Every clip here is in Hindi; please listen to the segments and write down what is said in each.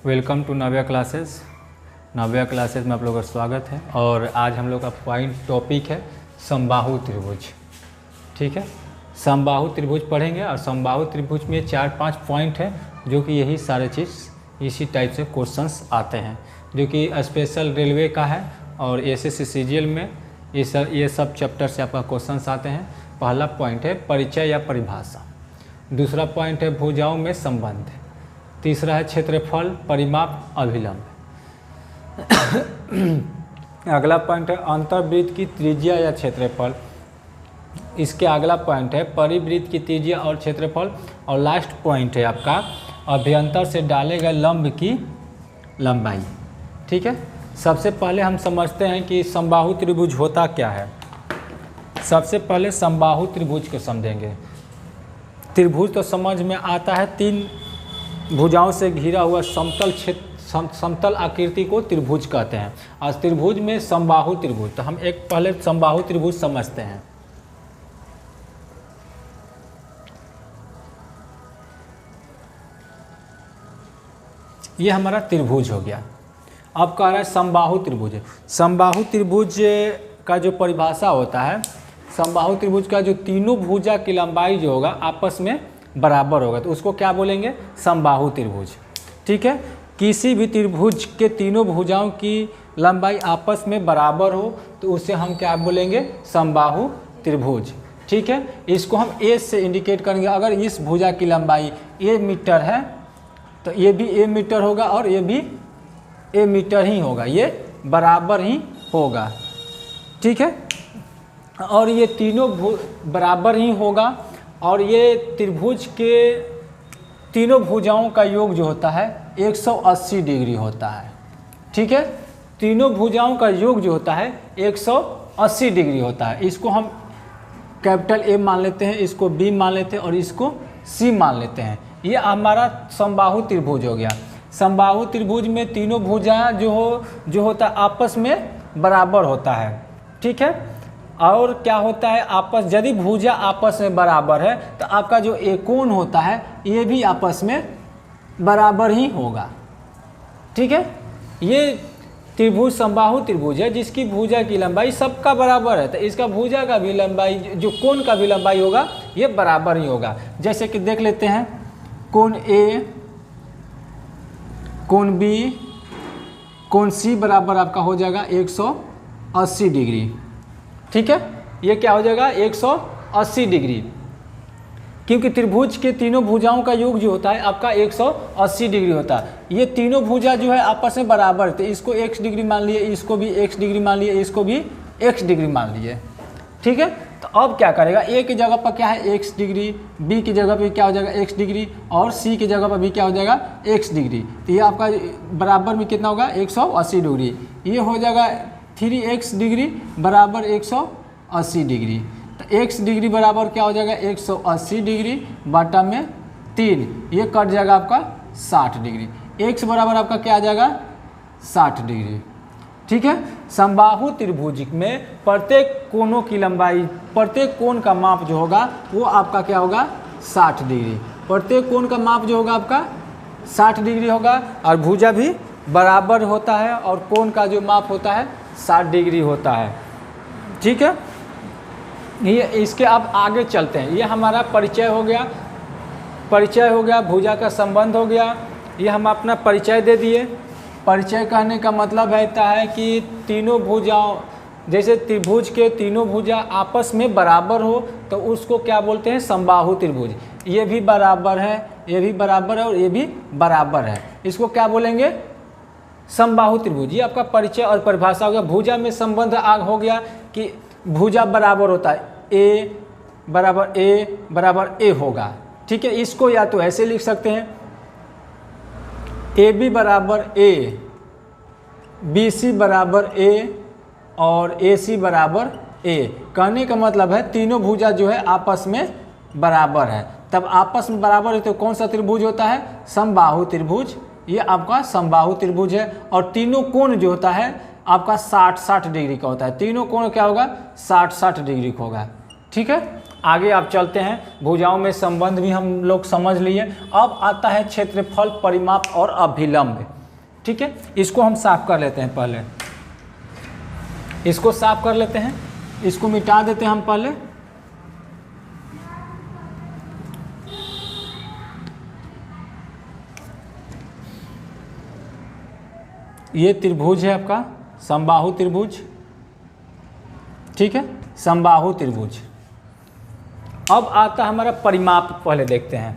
Welcome to Navya classes. Navya classes में आप लोगों का स्वागत है। और आज हम लोग का टॉपिक है समबाहु त्रिभुज। ठीक है, समबाहु त्रिभुज पढ़ेंगे और समबाहु त्रिभुज में 4-5 पॉइंट है जो कि यही सारे चीज़ इसी टाइप से क्वेश्चंस आते हैं जो कि स्पेशल रेलवे का है और एसएससी सीजीएल में ये सब चैप्टर से आपका क्वेश्चंस आते हैं। पहला पॉइंट है परिचय या परिभाषा, दूसरा पॉइंट है भुजाओं में संबंध, तीसरा है क्षेत्रफल, परिमाप, अभिलंब। अगला पॉइंट है अंतर्वृत्त की त्रिज्या या क्षेत्रफल। इसके अगला पॉइंट है परिवृत्त की त्रिज्या और क्षेत्रफल। और लास्ट पॉइंट है आपका अभ्यंतर से डाले गए लंब की लंबाई। ठीक है, सबसे पहले हम समझते हैं कि समबाहु त्रिभुज होता क्या है। सबसे पहले समबाहु त्रिभुज को समझेंगे। त्रिभुज तो समझ में आता है, 3 भुजाओं से घिरा हुआ समतल क्षेत्र, समतल आकृति को त्रिभुज कहते हैं। और त्रिभुज में समबाहु त्रिभुज, तो हम एक पहले समबाहु त्रिभुज समझते हैं। ये हमारा त्रिभुज हो गया। अब कह रहा है समबाहु त्रिभुज। समबाहु त्रिभुज का जो परिभाषा होता है, समबाहु त्रिभुज का जो तीनों भुजा की लंबाई जो होगा आपस में बराबर होगा, तो उसको क्या बोलेंगे? समबाहु त्रिभुज। ठीक है, किसी भी त्रिभुज के तीनों भुजाओं की लंबाई आपस में बराबर हो तो उसे हम क्या बोलेंगे? समबाहु त्रिभुज। ठीक है, इसको हम ए से इंडिकेट करेंगे। अगर इस भुजा की लंबाई ए मीटर है तो ये भी ए मीटर होगा और ये भी ए मीटर ही होगा, ये बराबर ही होगा। ठीक है, और ये तीनों बराबर ही होगा। और ये त्रिभुज के तीनों भुजाओं का योग जो होता है 180 डिग्री होता है। ठीक है, तीनों भुजाओं का योग जो होता है 180 डिग्री होता है। इसको हम कैपिटल ए मान लेते हैं, इसको बी मान लेते हैं और इसको सी मान लेते हैं। ये हमारा समबाहु त्रिभुज हो गया। समबाहु त्रिभुज में तीनों भुजा जो होता है आपस में बराबर होता है। ठीक है, और क्या होता है आपस, यदि भुजा आपस में बराबर है तो आपका जो एकोण होता है ये भी आपस में बराबर ही होगा। ठीक है, ये त्रिभुज समबाहु त्रिभुज है जिसकी भुजा की लंबाई सबका बराबर है, तो इसका भुजा का भी लंबाई, जो कोण का भी लंबाई होगा ये बराबर ही होगा। जैसे कि देख लेते हैं, कोण ए, कोण बी, कोण सी बराबर आपका हो जाएगा 180 डिग्री। ठीक है, ये क्या हो जाएगा? 180 डिग्री, क्योंकि त्रिभुज के तीनों भुजाओं का योग जो होता है आपका 180 डिग्री होता है। ये तीनों भुजा जो है आपस में बराबर, तो इसको x डिग्री मान लिए, इसको भी x डिग्री मान लिए, इसको भी x डिग्री मान लिए। ठीक है, तो अब क्या करेगा? a की जगह पर क्या है? x डिग्री, b की जगह पर क्या हो जाएगा? x डिग्री, और c की जगह पर भी क्या हो जाएगा? x degree. तो ये आपका बराबर में कितना होगा? 180 डिग्री। ये हो जाएगा 3x डिग्री बराबर 180 डिग्री। तो x डिग्री बराबर क्या हो जाएगा? 180 डिग्री बटा में 3, ये कट जाएगा आपका 60 डिग्री। x बराबर आपका क्या आ जाएगा? 60 डिग्री। ठीक है, समबाहु त्रिभुज में प्रत्येक कोणों की लंबाई, प्रत्येक कोण का माप जो होगा वो आपका क्या होगा? 60 डिग्री। प्रत्येक कोण का माप जो होगा आपका 60 डिग्री होगा, और भुजा भी बराबर होता है और कोण का जो माप होता है 60 डिग्री होता है। ठीक है, ये इसके अब आगे चलते हैं। ये हमारा परिचय हो गया, परिचय हो गया, भुजा का संबंध हो गया। ये हम अपना परिचय दे दिए। परिचय कहने का मतलब रहता है कि तीनों भुजाओं, जैसे त्रिभुज के तीनों भुजा आपस में बराबर हो तो उसको क्या बोलते हैं? समबाहु त्रिभुज। ये भी बराबर है, ये भी बराबर है और ये भी बराबर है, इसको क्या बोलेंगे? समबाहु त्रिभुज। ये आपका परिचय और परिभाषा हो गया। भुजा में संबंध आग हो गया कि भुजा बराबर होता है, a बराबर a होगा। ठीक है, इसको या तो ऐसे लिख सकते हैं, AB बराबर a, BC बराबर a और AC बराबर a। कहने का मतलब है तीनों भुजा जो है आपस में बराबर है। तब आपस में बराबर है तो कौन सा त्रिभुज होता है? समबाहु त्रिभुज। ये आपका समबाहु त्रिभुज है। और तीनों कोण जो होता है आपका 60-60 डिग्री का होता है। तीनों कोण क्या होगा? 60-60 डिग्री का होगा। ठीक है, आगे आप चलते हैं, भुजाओं में संबंध भी हम लोग समझ लिए। अब आता है क्षेत्रफल, परिमाप और अभिलंब। ठीक है, इसको हम साफ कर लेते हैं। पहले इसको साफ कर लेते हैं, इसको मिटा देते हैं हम पहले। ये त्रिभुज है आपका समबाहु त्रिभुज। ठीक है, समबाहु त्रिभुज। अब आता है हमारा परिमाप। पहले देखते हैं,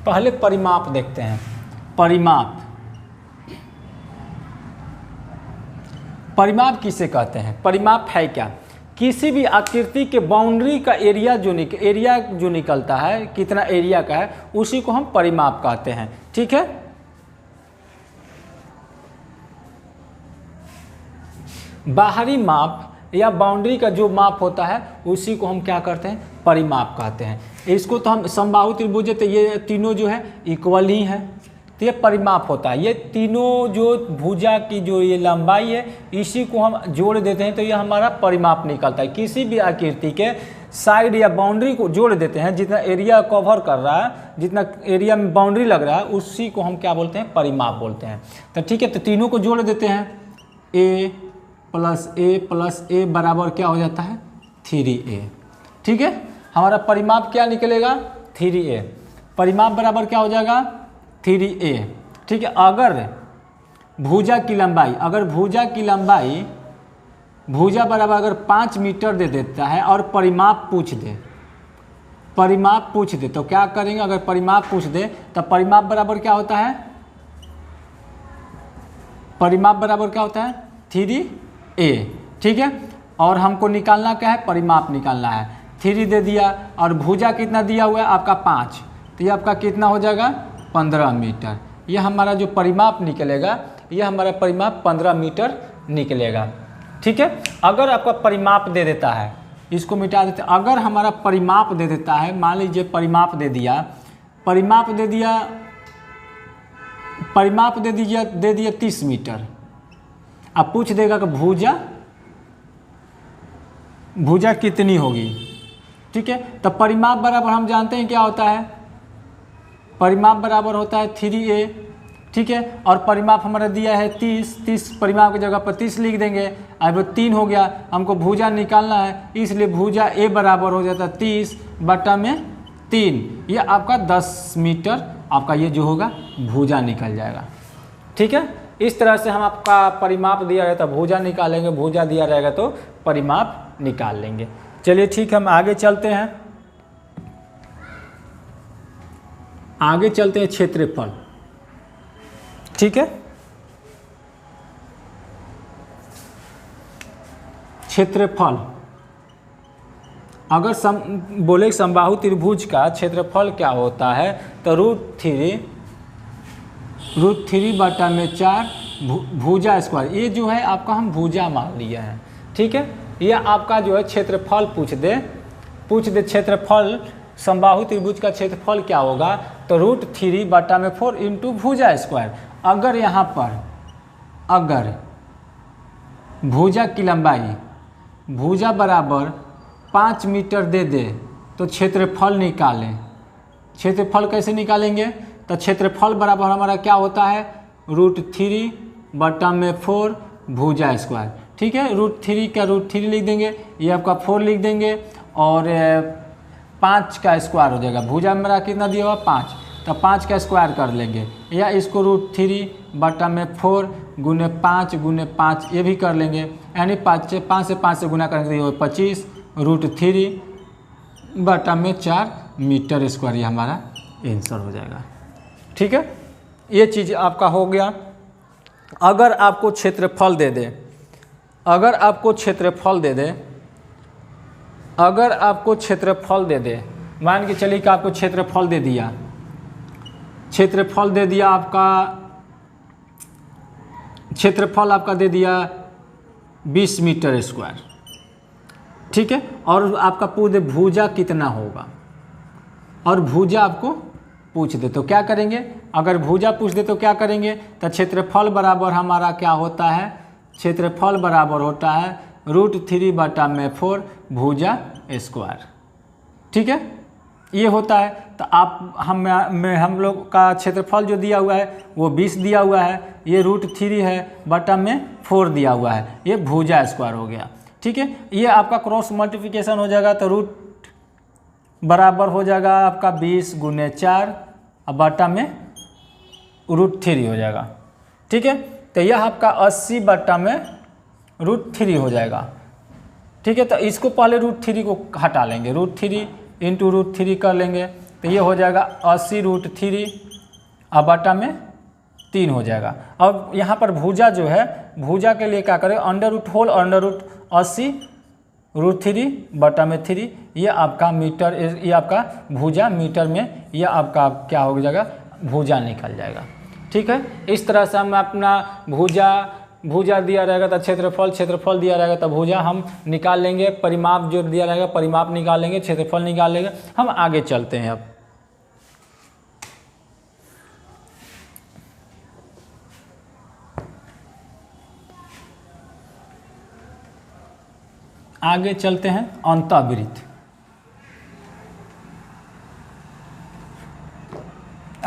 पहले परिमाप देखते हैं। परिमाप, परिमाप किसे कहते हैं? परिमाप है क्या? किसी भी आकृति के बाउंड्री का एरिया जो निकलता है, कितना एरिया का है, उसी को हम परिमाप कहते हैं। ठीक है, बाहरी माप या बाउंड्री का जो माप होता है उसी को हम क्या करते हैं? परिमाप कहते हैं। इसको तो हम समबाहु त्रिभुज है, तो ये तीनों जो है इक्वल ही है, तो ये परिमाप होता है। ये तीनों जो भुजा की जो ये लंबाई है, इसी को हम जोड़ देते हैं तो ये हमारा परिमाप निकलता है। किसी भी आकृति के साइड या बाउंड्री को जोड़ देते हैं, जितना एरिया कवर कर रहा है, जितना एरिया में बाउंड्री लग रहा है, उसी को हम क्या बोलते हैं? परिमाप बोलते हैं। तो ठीक है, तो तीनों को जोड़ देते हैं। ए प्लस ए बराबर क्या हो जाता है? 3a। ठीक है, हमारा परिमाप क्या निकलेगा? 3a। परिमाप बराबर क्या हो जाएगा? 3a। ठीक है, अगर भुजा की लंबाई भुजा बराबर अगर 5 मीटर दे देता है और परिमाप पूछ दे तो क्या करेंगे? अगर परिमाप पूछ दे तो परिमाप बराबर क्या होता है? परिमाप बराबर क्या होता है? 3a। ठीक है, और हमको निकालना क्या है? परिमाप निकालना है। 3 दे दिया और भुजा कितना दिया हुआ है आपका? 5, तो ये आपका कितना हो जाएगा? 15 मीटर। ये हमारा जो परिमाप निकलेगा, ये हमारा परिमाप 15 मीटर निकलेगा। ठीक है, अगर आपका परिमाप दे देता है, इसको मिटा देते हैं। अगर हमारा परिमाप दे देता है, मान लीजिए परिमाप दे दिया 30 मीटर। अब पूछ देगा कि भुजा कितनी होगी। ठीक है, तो परिमाप बराबर हम जानते हैं क्या होता है? परिमाप बराबर होता है 3a। ठीक है, और परिमाप हमारा दिया है 30 परिमाप की जगह पर 30 लिख देंगे। अब 3 हो गया, हमको भुजा निकालना है, इसलिए भुजा a बराबर हो जाता है 30/3। ये आपका 10 मीटर आपका ये जो होगा भुजा निकल जाएगा। ठीक है, इस तरह से हम आपका परिमाप दिया रहता है भुजा निकालेंगे, भुजा दिया रहेगा तो परिमाप निकाल लेंगे। चलिए ठीक है, हम आगे चलते हैं। आगे चलते हैं क्षेत्रफल। ठीक है, क्षेत्रफल अगर बोले समबाहु त्रिभुज का क्षेत्रफल क्या होता है, तो √3/4 भुजा स्क्वायर। ये जो है आपका हम भुजा मान लिया है। ठीक है, यह आपका जो है क्षेत्रफल पूछ दे क्षेत्रफल समबाहु त्रिभुज का क्षेत्रफल क्या होगा, तो √3/4 इंटू भुजा स्क्वायर। अगर यहाँ पर भुजा की लंबाई भुजा बराबर 5 मीटर दे दे तो क्षेत्रफल निकालें। क्षेत्रफल कैसे निकालेंगे? तो क्षेत्रफल बराबर हमारा क्या होता है? √3/4 भुजा स्क्वायर। ठीक है, √3 का √3 लिख देंगे, ये आपका 4 लिख देंगे और 5 का स्क्वायर हो जाएगा। भुजा मेरा कितना दिया हुआ? 5, तो 5 का स्क्वायर कर लेंगे, या इसको √3/4 गुने 5 गुने 5 ये भी कर लेंगे, यानी 5 से 5 से गुना करेंगे तो 25 √3/4 मीटर स्क्वायर ये हमारा आंसर हो जाएगा। ठीक है, ये चीज़ आपका हो गया। अगर आपको क्षेत्रफल दे दे मान के चलिए कि आपको क्षेत्रफल दे दिया आपका दे दिया 20 मीटर स्क्वायर। ठीक है, और आपका पूछ दे भुजा कितना होगा, और भुजा आपको पूछ दे तो क्या करेंगे? अगर भुजा पूछ दे तो क्या करेंगे? तो क्षेत्रफल बराबर हमारा क्या होता है? क्षेत्रफल बराबर होता है √3/4 भुजा स्क्वायर। ठीक है, ये होता है। तो आप हम लोग का क्षेत्रफल जो दिया हुआ है वो 20 दिया हुआ है, ये √3 है, बटा में 4 दिया हुआ है, ये भुजा स्क्वायर हो गया। ठीक है, ये आपका क्रॉस मल्टीप्लिकेशन हो जाएगा, तो रूट बराबर हो जाएगा आपका 20 × 4 और बटा में √3 हो जाएगा। ठीक है, तो यह आपका 80 बटा में √3 हो जाएगा। ठीक है, तो इसको पहले √3 को हटा लेंगे, √3 इंटू √3 कर लेंगे, तो ये हो जाएगा 80 √3 और बटा में 3 हो जाएगा। अब यहाँ पर भुजा जो है, भुजा के लिए क्या करें, √80 √3 बटा में 3, ये आपका मीटर, ये आपका भुजा मीटर में, ये आपका क्या हो जाएगा, भुजा निकल जाएगा। ठीक है, इस तरह से हम अपना भुजा दिया रहेगा तो क्षेत्रफल दिया रहेगा तो भुजा हम निकाल लेंगे, परिमाप जो दिया रहेगा परिमाप निकाल लेंगे, क्षेत्रफल निकाल लेंगे। हम आगे चलते हैं, अब आगे चलते हैं अंतःवृत्त।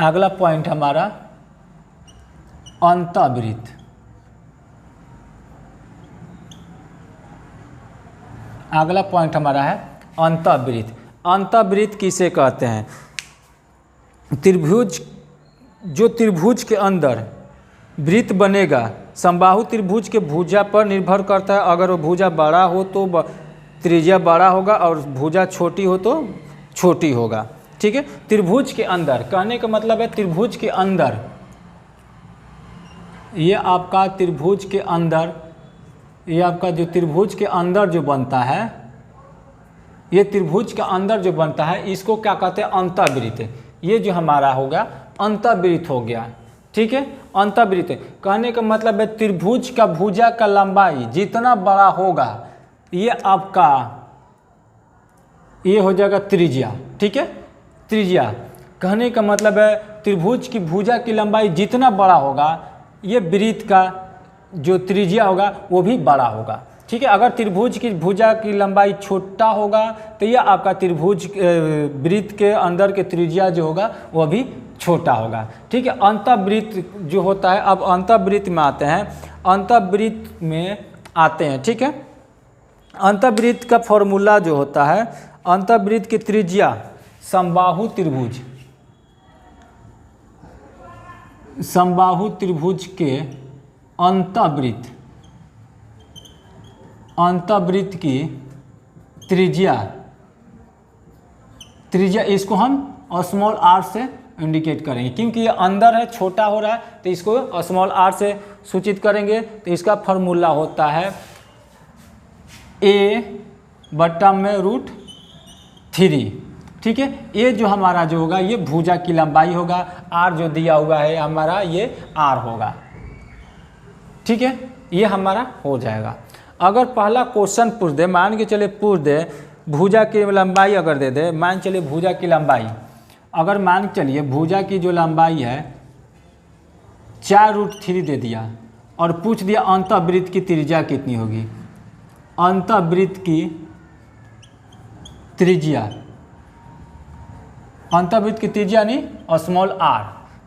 अगला पॉइंट हमारा अंतःवृत्त। अगला पॉइंट हमारा है अंतःवृत्त। अंतःवृत्त किसे कहते हैं? त्रिभुज, जो त्रिभुज के अंदर वृत्त बनेगा, समबाहु त्रिभुज के भुजा पर निर्भर करता है। अगर वो भुजा बड़ा हो तो त्रिज्या बड़ा होगा और भुजा छोटी हो तो छोटी होगा। ठीक है, त्रिभुज के अंदर, कहने का मतलब है त्रिभुज के अंदर, ये आपका त्रिभुज के अंदर, ये आपका जो त्रिभुज के अंदर जो बनता है, ये त्रिभुज के अंदर जो बनता है इसको क्या कहते हैं, अंतःवृत्त। ये जो हमारा होगा अंतःवृत्त हो गया। ठीक है, अंतःवृत्त कहने का मतलब है त्रिभुज का भुजा का लंबाई जितना बड़ा होगा, ये आपका ये हो जाएगा त्रिज्या। ठीक है, त्रिज्या कहने का मतलब है त्रिभुज की भुजा की लंबाई जितना बड़ा होगा, ये वृत्त का जो त्रिज्या होगा वो भी बड़ा होगा। ठीक है, अगर त्रिभुज की भुजा की लंबाई छोटा होगा तो यह आपका त्रिभुज वृत्त के अंदर के त्रिज्या जो होगा वह भी छोटा होगा। ठीक है, अंतःवृत्त जो होता है, अब अंतःवृत्त में आते हैं, अंतःवृत्त में आते हैं। ठीक है, अंतःवृत्त का फॉर्मूला जो होता है, अंतःवृत्त की त्रिज्या समबाहु त्रिभुज, समबाहु त्रिभुज के अंतःवृत्त, अंतःवृत्त की त्रिज्या, इसको हम स्मॉल r से इंडिकेट करेंगे, क्योंकि ये अंदर है, छोटा हो रहा है, तो इसको स्मॉल r से सूचित करेंगे। तो इसका फॉर्मूला होता है a बटा में √3। ठीक है, ये जो हमारा जो होगा ये भुजा की लंबाई होगा, r जो दिया हुआ है हमारा ये r होगा। ठीक है, ये हमारा हो जाएगा। अगर पहला क्वेश्चन पूछ दे, मान के चले पूछ दे भुजा की लंबाई अगर दे दे, मान चलिए भुजा की लंबाई, अगर मान चलिए भुजा की जो लंबाई है 4√3 दे दिया और पूछ दिया अंतःवृत्त की त्रिज्या कितनी होगी, अंतःवृत्त की त्रिज्या, अंतःवृत्त की त्रिज्या नहीं स्मॉल r।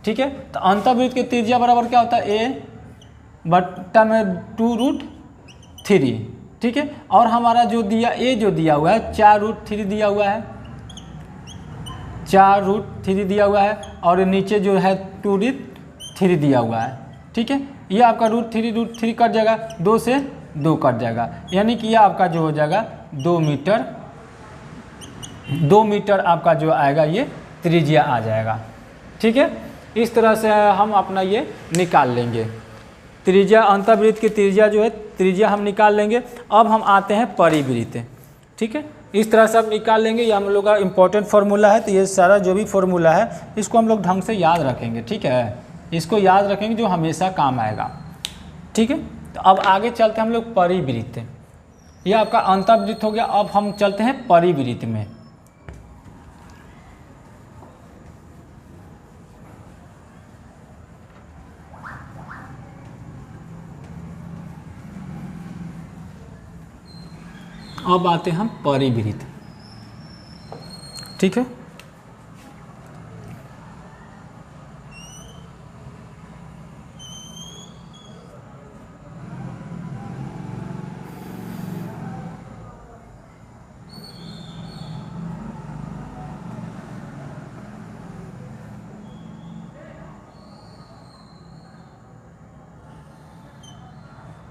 ठीक है, तो अंतःवृत्त की त्रिज्या बराबर क्या होता है, a बटा में 2√3। ठीक है, और हमारा जो दिया a जो दिया हुआ है 4√3 दिया हुआ है, 4√3 दिया हुआ है, और नीचे जो है 2√3 दिया हुआ है। ठीक है, ये आपका √3 कट जाएगा, 2 से 2 कट जाएगा, यानी कि यह आपका जो हो जाएगा 2 मीटर आपका जो आएगा ये त्रिज्या आ जाएगा। ठीक है, इस तरह से हम अपना ये निकाल लेंगे, त्रिज्या, अंतःवृत्त की त्रिज्या जो है त्रिज्या हम निकाल लेंगे। अब हम आते हैं परिवृत्त। ठीक है, इस तरह से हम निकाल लेंगे, ये हम लोग का इम्पोर्टेंट फार्मूला है। तो ये सारा जो भी फार्मूला है इसको हम लोग ढंग से याद रखेंगे। ठीक है, इसको याद रखेंगे जो हमेशा काम आएगा। ठीक है, तो अब आगे चलते हैं हम लोग परिवृत्त। ये आपका अंतःवृत्त हो गया, अब हम चलते हैं परिवृत्त में। अब आते हैं हम परिवृत्त। ठीक है।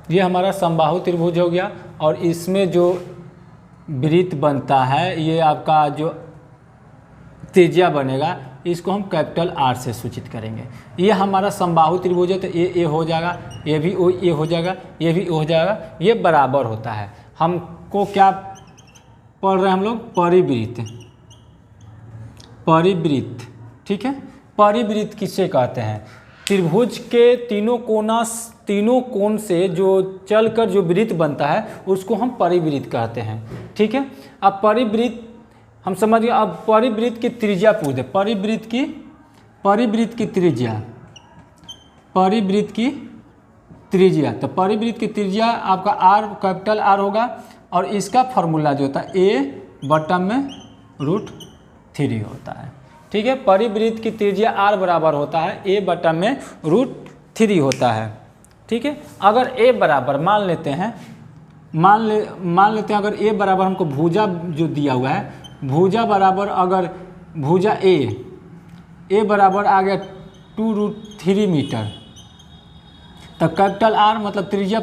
ये हमारा समबाहु त्रिभुज हो गया और इसमें जो वृत्त बनता है ये आपका जो त्रिज्या बनेगा इसको हम कैपिटल R से सूचित करेंगे। ये हमारा समबाहु त्रिभुज है तो ये हो जाएगा, ये भी ये हो जाएगा, ये भी हो जाएगा, ये बराबर होता है। हमको क्या पढ़ रहे हैं हम लोग? परिवृत्त। परिवृत्त, ठीक है। परिवृत्त किससे कहते हैं? त्रिभुज के तीनों कोण से जो चलकर जो वृत्त बनता है उसको हम परिवृत्त कहते हैं, ठीक है। अब परिवृत्त हम समझ गए। अब परिवृत्त की त्रिज्या पूछ दे। परिवृत्त की त्रिज्या, परिवृत्त की त्रिज्या, तो परिवृत्त की त्रिज्या आपका R कैपिटल R होगा और इसका फॉर्मूला जो होता है A/√3 होता है, ठीक है। परिवृत्त की त्रिज्या R बराबर होता है A/√3 होता है, ठीक है। अगर A बराबर मान लेते हैं अगर A बराबर हमको भुजा जो दिया हुआ है, भुजा बराबर अगर भुजा A बराबर आ गया 2√3 मीटर, तो कैपिटल R मतलब त्रिज्या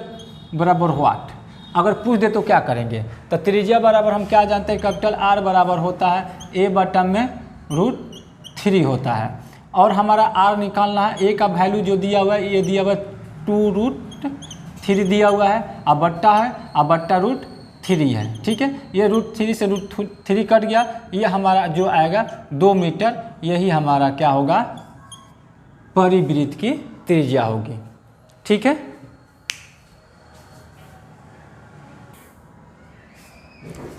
बराबर व्हाट? अगर पूछ दे तो क्या करेंगे? तो त्रिज्या बराबर हम क्या जानते हैं? कैपिटल R बराबर होता है A/√3 होता है और हमारा R निकालना है। A का वैल्यू जो दिया हुआ है ये दिया हुआ है 2√3 दिया हुआ है, अब बट्टा है, अब बट्टा √3 है, ठीक है। ये √3 से √3 कट गया, ये हमारा जो आएगा 2 मीटर, यही हमारा क्या होगा? परिवृत्त की त्रिज्या होगी, ठीक है।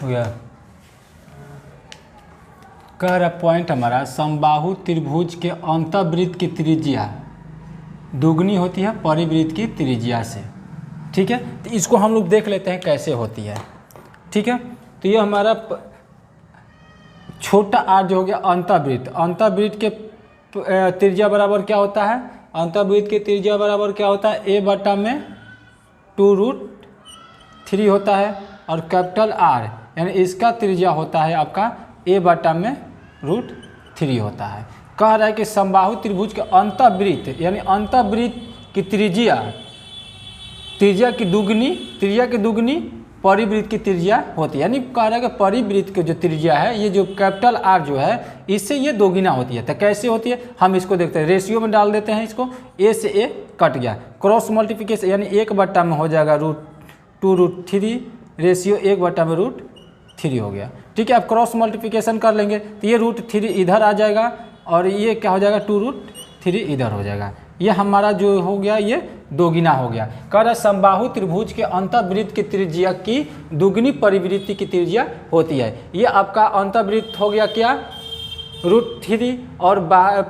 हो गया। कह रहा पॉइंट हमारा समबाहु त्रिभुज के अंतःवृत्त की त्रिज्या दुगनी होती है परिवृत्त की त्रिज्या से, ठीक है। तो इसको हम लोग देख लेते हैं कैसे होती है, ठीक है। तो ये हमारा छोटा r जो हो गया अंतःवृत्त। अंतःवृत्त के त्रिज्या बराबर क्या होता है? अंतःवृत्त की त्रिज्या बराबर क्या होता है? A/2√3 होता है और कैपिटल R यानी इसका त्रिज्या होता है आपका A/√3 होता है। कह रहा है कि समबाहु त्रिभुज के अंतःवृत्त यानी अंतःवृत्त की त्रिज्या की दुगनी परिवृत्त की त्रिज्या होती है। यानी कह रहा है कि परिवृत्त की जो त्रिज्या है ये जो कैपिटल R जो है इससे ये दोगुना होती है। तो कैसे होती है हम इसको देखते हैं। रेशियो में डाल देते हैं इसको, A से A कट गया, क्रॉस मल्टीप्लिकेशन यानी 1/में हो जाएगा √2√3, रेशियो 1/√3 हो गया, ठीक है। अब क्रॉस मल्टीप्लिकेशन कर लेंगे तो ये √3 इधर आ जाएगा और ये क्या हो जाएगा 2√3 इधर हो जाएगा। ये हमारा जो हो गया ये दोगुना हो गया। कह रहा समबाहु त्रिभुज के अंतःवृत्त की त्रिज्या की दुगनी परिवृत्ति की त्रिज्या होती है। ये आपका अंतःवृत्त हो गया क्या √3 और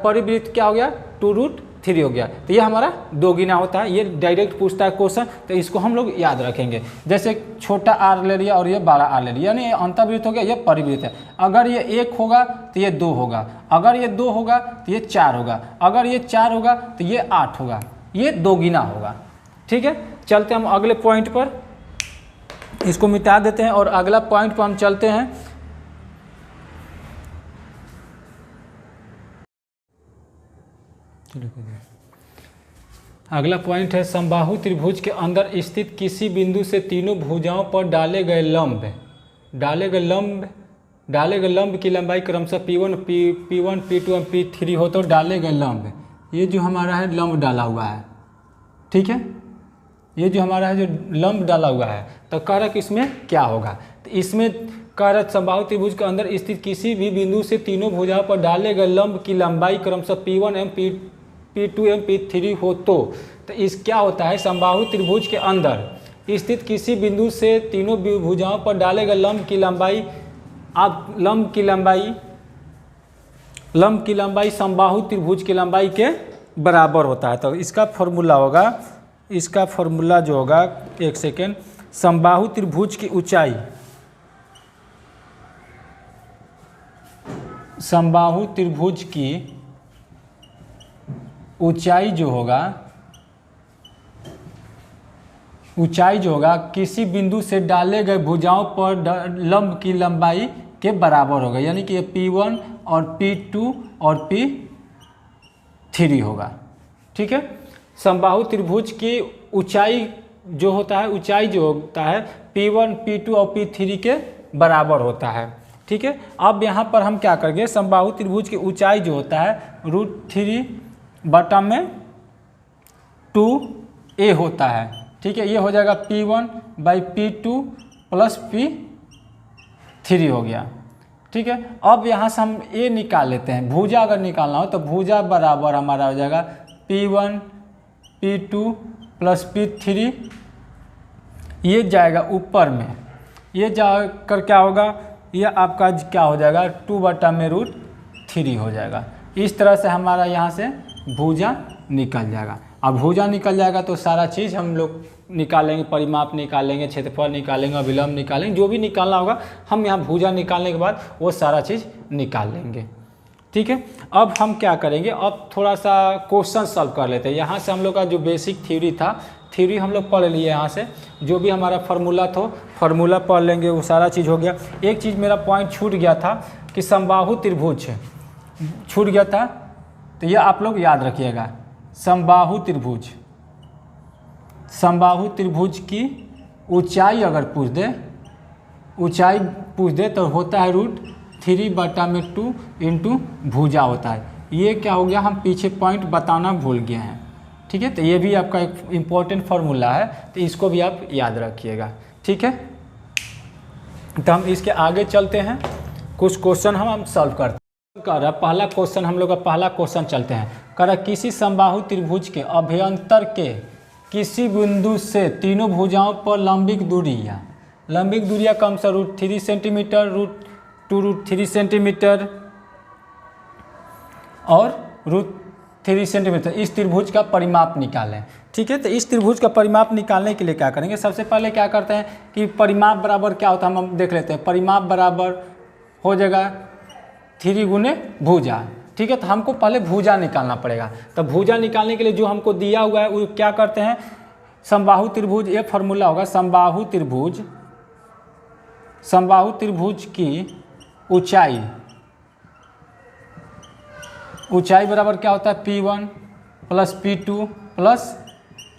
परिवृत्त क्या हो गया 2√3 हो गया। तो ये हमारा दोगुना होता है। ये डायरेक्ट पूछता है क्वेश्चन, तो इसको हम लोग याद रखेंगे। जैसे छोटा r ले लिया और ये बड़ा r ले लिया, यानी ये अंतःवृत्त हो गया, ये परिवृत्त है। अगर ये 1 होगा तो ये 2 होगा, अगर ये 2 होगा तो ये 4 होगा, अगर ये 4 होगा तो ये 8 होगा, ये दोगुना होगा, ठीक है। चलते हम अगले पॉइंट पर, इसको मिटा देते हैं और अगला पॉइंट पर हम चलते हैं। अगला पॉइंट है समबाहु त्रिभुज के अंदर स्थित किसी बिंदु से तीनों भुजाओं पर डाले गए लंब की लंबाई क्रमशः P1, P2 और P3 हो तो डाले गए लंब, ये जो हमारा है लंब डाला हुआ है, ठीक है। ये जो हमारा है जो लंब डाला हुआ है, तो कह रहा कि इसमें क्या होगा? तो इसमें कह रहा समबाहु त्रिभुज के अंदर स्थित किसी भी बिंदु से तीनों भुजाओं पर डाले गए लंब की लंबाई क्रमशः P1 एवं P2 एवं P3 हो तो इस क्या होता है? समबाहु त्रिभुज के अंदर स्थित किसी बिंदु से तीनों भुजाओं पर डाले गए लंब की लंबाई, आप लंब की लंबाई समबाहु त्रिभुज की लंबाई के बराबर होता है। तो इसका फॉर्मूला होगा, इसका फॉर्मूला जो होगा, एक सेकेंड, समबाहु त्रिभुज की ऊंचाई समबाहु त्रिभुज की ऊंचाई जो होगा किसी बिंदु से डाले गए भुजाओं पर लंब की लंबाई के बराबर होगा, यानी कि ये P1 और P2 और P3 होगा। ठीक है, समबाहु त्रिभुज की ऊंचाई जो होता है P1, P2 और P3 के बराबर होता है। ठीक है, अब यहाँ पर हम क्या करेंगे, समबाहु त्रिभुज की ऊंचाई जो होता है √3/2a होता है। ठीक है, ये हो जाएगा P1/P2 प्लस P3 हो गया। ठीक है, अब यहाँ से हम ए निकाल लेते हैं। भुजा अगर निकालना हो तो भुजा बराबर हमारा हो जाएगा P1 P2 प्लस P3, ये जाएगा ऊपर में, ये जाकर क्या होगा, ये आपका क्या हो जाएगा 2/√3 हो जाएगा। इस तरह से हमारा यहाँ से भुजा निकल जाएगा। अब भुजा निकल जाएगा तो सारा चीज़ हम लोग निकालेंगे, परिमाप निकालेंगे, क्षेत्रफल निकालेंगे, अभिलंब निकालेंगे, जो भी निकालना होगा हम यहाँ भुजा निकालने के बाद वो सारा चीज़ निकाल लेंगे। ठीक है, अब हम क्या करेंगे, अब थोड़ा सा क्वेश्चन सॉल्व कर लेते हैं। यहाँ से हम लोग का जो बेसिक थ्योरी हम लोग पढ़ लिए, यहाँ से जो भी हमारा फार्मूला पढ़ लेंगे, वो सारा चीज़ हो गया। एक चीज़ मेरा पॉइंट छूट गया था कि समबाहु त्रिभुज छूट गया था, तो ये आप लोग याद रखिएगा। समबाहु त्रिभुज की ऊंचाई अगर पूछ दे तो होता है √3/2 इंटू भुजा होता है। ये क्या हो गया, हम पीछे पॉइंट बताना भूल गए हैं। ठीक है, तो ये भी आपका एक इम्पॉर्टेंट फार्मूला है, तो इसको भी आप याद रखिएगा। ठीक है, तो हम इसके आगे चलते हैं, कुछ क्वेश्चन हम सॉल्व करते हैं। पहला क्वेश्चन हम लोग का पहला क्वेश्चन चलते हैं। कह रहा किसी समबाहु त्रिभुज के अभ्यंतर के किसी बिंदु से तीनों भुजाओं पर लंबिक दूरियाँ कम से √3 सेंटीमीटर, √2 सेंटीमीटर और √3 सेंटीमीटर इस त्रिभुज का परिमाप निकालें। ठीक है, तो इस त्रिभुज का परिमाप निकालने के लिए क्या करेंगे, सबसे पहले क्या करते हैं कि परिमाप बराबर क्या होता है हम देख लेते हैं। परिमाप बराबर हो जाएगा 3 गुने भुजा। ठीक है, तो हमको पहले भुजा निकालना पड़ेगा। तो भुजा निकालने के लिए जो हमको दिया हुआ है वो क्या करते हैं, समबाहु त्रिभुज, ये फार्मूला होगा समबाहु त्रिभुज की ऊंचाई बराबर क्या होता है P1 plus P2 plus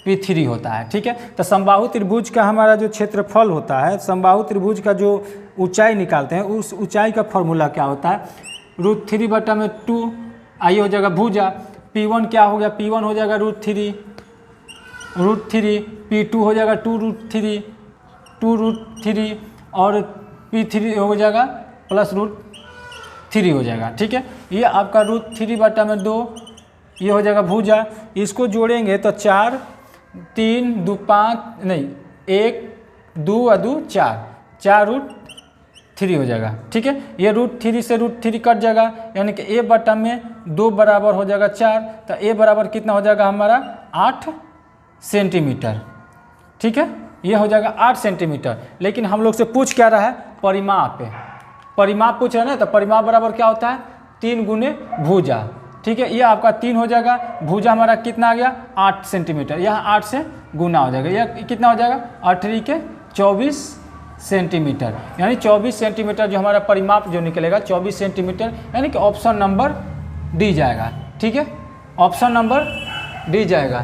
P3 होता है। ठीक है, तो समबाहु त्रिभुज का हमारा जो क्षेत्रफल होता है, समबाहु त्रिभुज का जो ऊंचाई निकालते हैं, उस ऊंचाई का फॉर्मूला क्या होता है √3/2 आई हो जाएगा भुजा। P1 क्या हो गया, P1 हो जाएगा √3, P2 हो जाएगा 2√3 और P3 हो जाएगा प्लस √3 हो जाएगा। ठीक है, ये आपका √3/2 ये हो जाएगा भुजा। इसको जोड़ेंगे तो 4 3 2 5 नहीं 1 2 और 2 4 √3 हो जाएगा। ठीक है, ये √3 से √3 कट जाएगा, यानी कि A/2 बराबर हो जाएगा 4। तो A बराबर कितना हो जाएगा हमारा 8 सेंटीमीटर। ठीक है, ये हो जाएगा 8 सेंटीमीटर। लेकिन हम लोग से पूछ क्या रहा है, परिमाप पूछ रहा है ना, तो परिमाप बराबर क्या होता है 3 गुने भुजा। ठीक है, ये आपका 3 हो जाएगा, भुजा हमारा कितना आ गया 8 सेंटीमीटर, यहाँ 8 से गुना हो जाएगा, यह कितना हो जाएगा 8 के 24 सेंटीमीटर, यानी 24 सेंटीमीटर जो हमारा परिमाप जो निकलेगा 24 सेंटीमीटर, यानी कि ऑप्शन नंबर डी जाएगा। ठीक है, ऑप्शन नंबर डी जाएगा।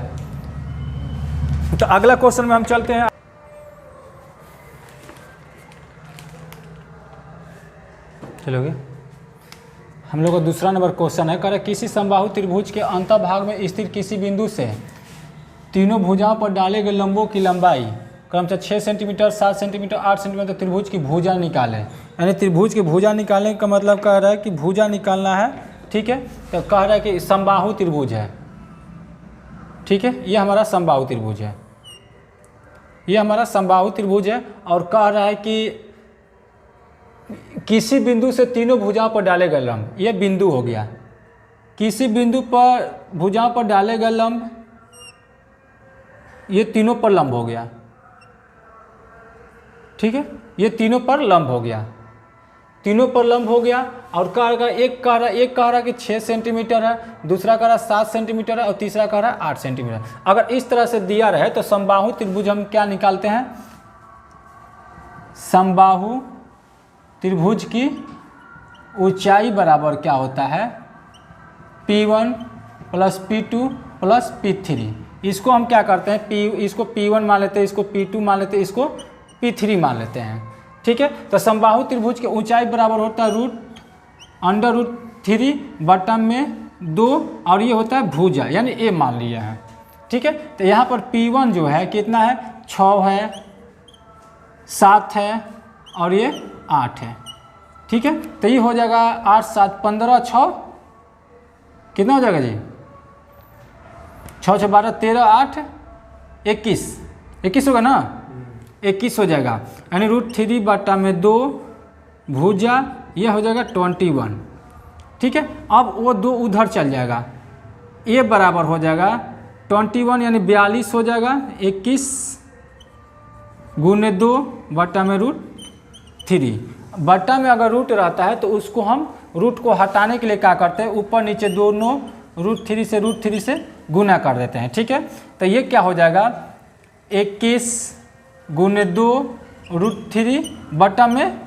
तो अगला क्वेश्चन में हम चलते हैं। चलोगे, हम लोग का दूसरा नंबर क्वेश्चन है। कह रहा किसी समबाहु त्रिभुज के अंतःभाग में स्थित किसी बिंदु से तीनों भुजाओं पर डाले गए लंबों की लंबाई क्रमशः 6 सेंटीमीटर, 7 सेंटीमीटर, 8 सेंटीमीटर त्रिभुज की भुजा निकालें। यानी त्रिभुज की भुजा निकालने का मतलब कह रहा है कि भुजा निकालना है। ठीक है, तो कह रहा है कि समबाहु त्रिभुज है। ठीक है, ये हमारा समबाहु त्रिभुज है, ये हमारा समबाहु त्रिभुज है। और कह रहा है कि किसी बिंदु से तीनों भुजाओं पर डाले गए लंब, ये बिंदु हो गया। किसी बिंदु पर भुजाओं पर डाले गए लंब, ये तीनों पर लंब हो गया। ठीक है, ये तीनों पर लंब हो गया। तीनों पर लंब हो गया। और एक कह रहा कि 6 सेंटीमीटर है, दूसरा कह रहा 7 सेंटीमीटर है और तीसरा कह रहा 8 सेंटीमीटर। अगर इस तरह से दिया रहे तो समबाहु त्रिभुज हम क्या निकालते हैं, समबाहु त्रिभुज की ऊंचाई बराबर क्या होता है, P1 plus P2 plus P3। इसको हम क्या करते हैं, इसको P1 मान लेते हैं, इसको P2 मान लेते हैं, इसको P3 मान लेते हैं। ठीक है, तो समबाहु त्रिभुज की ऊंचाई बराबर होता है √3 बटन में 2 और ये होता है भुजा यानी A मान लिया है। ठीक है, तो यहाँ पर P1 जो है कितना है, 6 है, 7 है और ये 8 है। ठीक है, तो ये हो जाएगा 8 7 15 6 कितना हो जाएगा जी, 6 6 12 13 8 21 होगा ना, 21 हो जाएगा यानी √3 बटा में 2 भुजा ये हो जाएगा 21। ठीक है, अब वो 2 उधर चल जाएगा, ये बराबर हो जाएगा 21 यानी 42 हो जाएगा, 21 गुने 2 बटा में √3। बटा में अगर रूट रहता है तो उसको हम रूट को हटाने के लिए क्या करते हैं, ऊपर नीचे दोनों √3 से गुना कर देते हैं। ठीक है, तो ये क्या हो जाएगा 21 गुने 2 √3 बटा में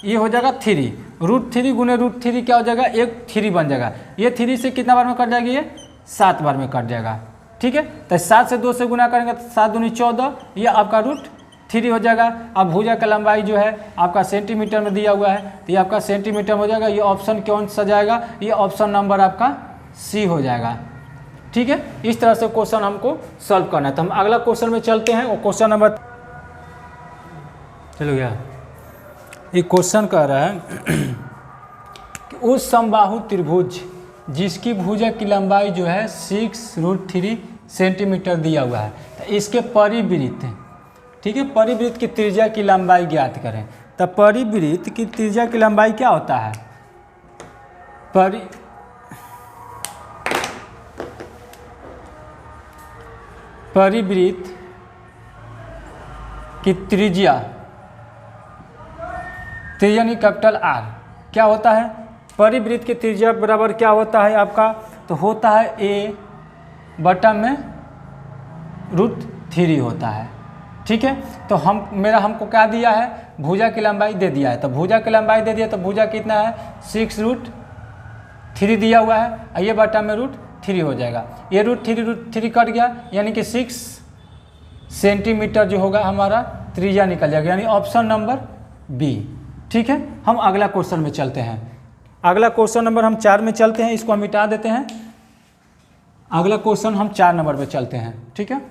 ये हो जाएगा 3, √3 गुने √3 क्या हो जाएगा, एक 3 बन जाएगा। ये 3 से कितना बार में कट जाएगी, ये 7 बार में कट जाएगा। ठीक है, तो 7 से 2 से गुना करेंगे तो 7 दूनी 14, ये आपका √3 हो जाएगा। अब भुजा का लंबाई जो है आपका सेंटीमीटर में दिया हुआ है तो ये आपका सेंटीमीटर हो जाएगा। ये ऑप्शन कौन सा जाएगा, ये ऑप्शन नंबर आपका सी हो जाएगा। ठीक है, इस तरह से क्वेश्चन हमको सॉल्व करना है। तो हम अगला क्वेश्चन में चलते हैं। वो क्वेश्चन नंबर चलो गया, ये क्वेश्चन कह रहा है कि उस समबाहु त्रिभुज जिसकी भुजा की लंबाई जो है 6√3 सेंटीमीटर दिया हुआ है, तो इसके परिवृत्त, ठीक है, परिवृत्त की त्रिज्या की लंबाई ज्ञात करें। तो परिवृत्त की त्रिज्या की लंबाई क्या होता है, परिवृत्त की त्रिज्या यानी कैपिटल R क्या होता है, परिवृत्त की त्रिज्या बराबर क्या होता है आपका, तो होता है A बटा में √3 होता है। ठीक है, तो हमको क्या दिया है, भुजा की लंबाई दे दिया है। तो भुजा की लंबाई दे दिया तो भुजा कितना है 6√3 दिया हुआ है, ये बटा में √3 हो जाएगा। ये √3 कट गया यानी कि 6 सेंटीमीटर जो होगा हमारा त्रिज्या निकल जाएगा, यानी ऑप्शन नंबर बी। ठीक है, हम अगला क्वेश्चन में चलते हैं। अगला क्वेश्चन नंबर हम 4 में चलते हैं, इसको हम मिटा देते हैं। अगला क्वेश्चन हम 4 नंबर पे चलते हैं। ठीक है।